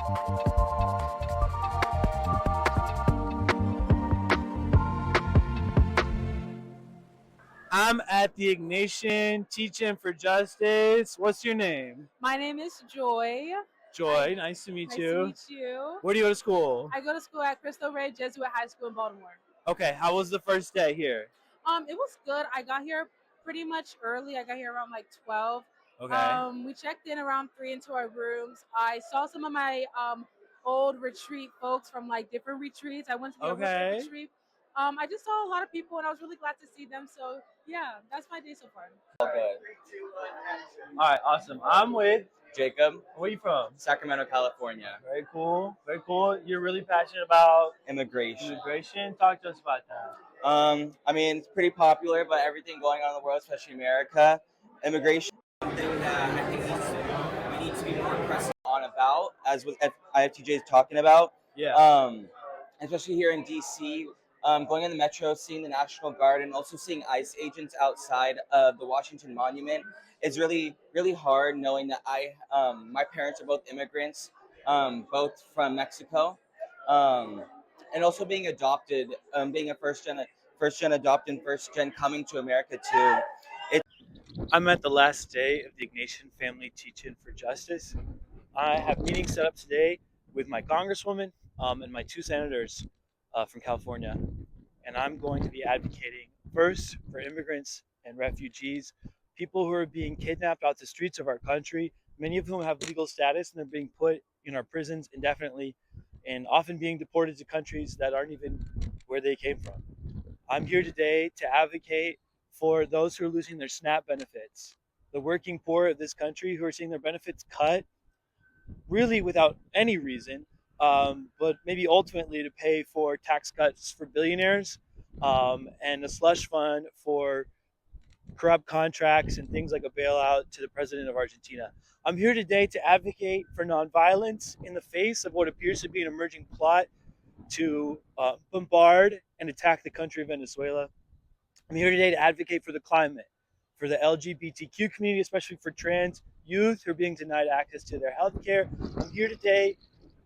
I'm at the Ignatian Teach-in for Justice. What's your name? My name is Joy. Joy. Nice to meet Nice you. to meet you. Where do you go to school? I go to school at Cristo Rey Jesuit High School in Baltimore. Okay. How was the first day here? It was good. I got here pretty much early. I got here around like 12. Okay. We checked in around 3 into our rooms. I saw some of my old retreat folks from like different retreats. I went to the Olympic Okay. retreat. I just saw a lot of people and I was really glad to see them. So yeah, that's my day so far. All good. All right. Awesome. I'm with. Jacob, Where you from? Sacramento, California. Very cool. Very cool. You're really passionate about Immigration. immigration. Talk to us about that. I mean, it's pretty popular, but everything going on in the world, especially America, immigration is something that I think we need to be more pressing on about, as with IFTJ is talking about. Yeah. Especially here in DC, going in the metro, seeing the National Guard, and also seeing ICE agents outside of the Washington Monument is really, really hard. Knowing that my parents are both immigrants, both from Mexico, and also being adopted, being a first gen adopted, first gen coming to America too. I'm at the last day of the Ignatian Family Teach-in for Justice. I have meetings set up today with my congresswoman and my two senators from California. And I'm going to be advocating first for immigrants and refugees, people who are being kidnapped out the streets of our country, many of whom have legal status and they're being put in our prisons indefinitely and often being deported to countries that aren't even where they came from. I'm here today to advocate for those who are losing their SNAP benefits, the working poor of this country who are seeing their benefits cut really without any reason, but maybe ultimately to pay for tax cuts for billionaires and a slush fund for corrupt contracts and things like a bailout to the president of Argentina. I'm here today to advocate for nonviolence in the face of what appears to be an emerging plot to bombard and attack the country of Venezuela. I'm here today to advocate for the climate, for the LGBTQ community, especially for trans youth who are being denied access to their health care. I'm here today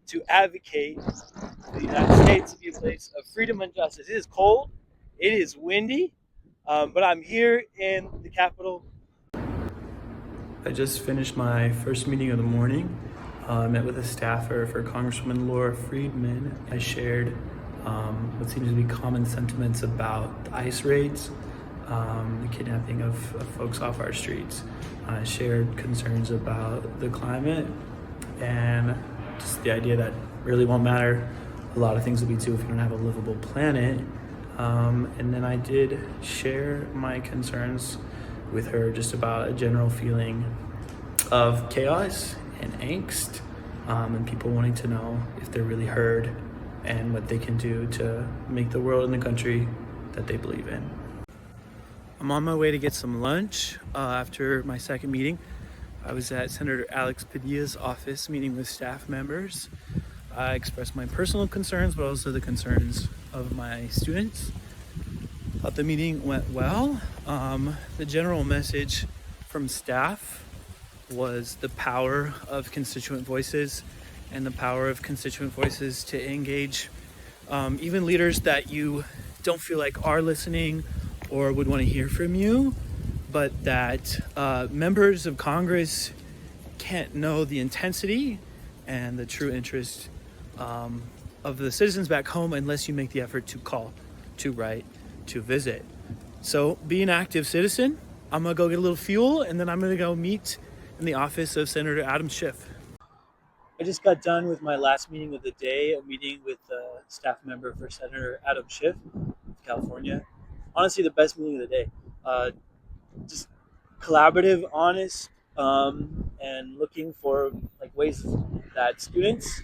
to advocate for the United States to be a place of freedom and justice. It is cold, it is windy, but I'm here in the Capitol. I just finished my first meeting of the morning. I met with a staffer for Congresswoman Laura Friedman. I shared what seems to be common sentiments about the ICE raids, the kidnapping of folks off our streets. I shared concerns about the climate and just the idea that really won't matter a lot of things that we do if we don't have a livable planet. And then I did share my concerns with her just about a general feeling of chaos and angst, and people wanting to know if they're really heard and what they can do to make the world and the country that they believe in. I'm on my way to get some lunch after my second meeting. I was at Senator Alex Padilla's office meeting with staff members. I expressed my personal concerns, but also the concerns of my students. Thought the meeting went well. The general message from staff was the power of constituent voices and the power of constituent voices to engage even leaders that you don't feel like are listening or would want to hear from you, but that members of Congress can't know the intensity and the true interest of the citizens back home unless you make the effort to call, to write, to visit. So be an active citizen. I'm gonna go get a little fuel and then I'm gonna go meet in the office of Senator Adam Schiff. I just got done with my last meeting of the day, a meeting with a staff member for Senator Adam Schiff of California. Honestly, the best meeting of the day. Just collaborative, honest, and looking for like ways that students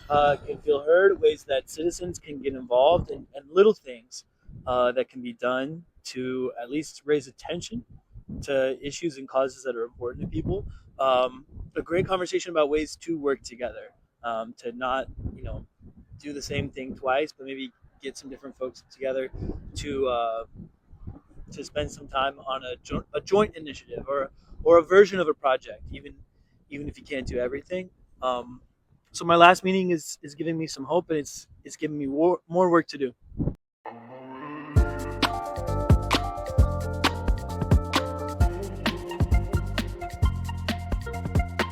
can feel heard, ways that citizens can get involved, and little things that can be done to at least raise attention to issues and causes that are important to people. A great conversation about ways to work together, to not, do the same thing twice, but maybe get some different folks together to spend some time on a joint initiative or a version of a project, even if you can't do everything. So my last meeting is giving me some hope, and it's giving me more work to do.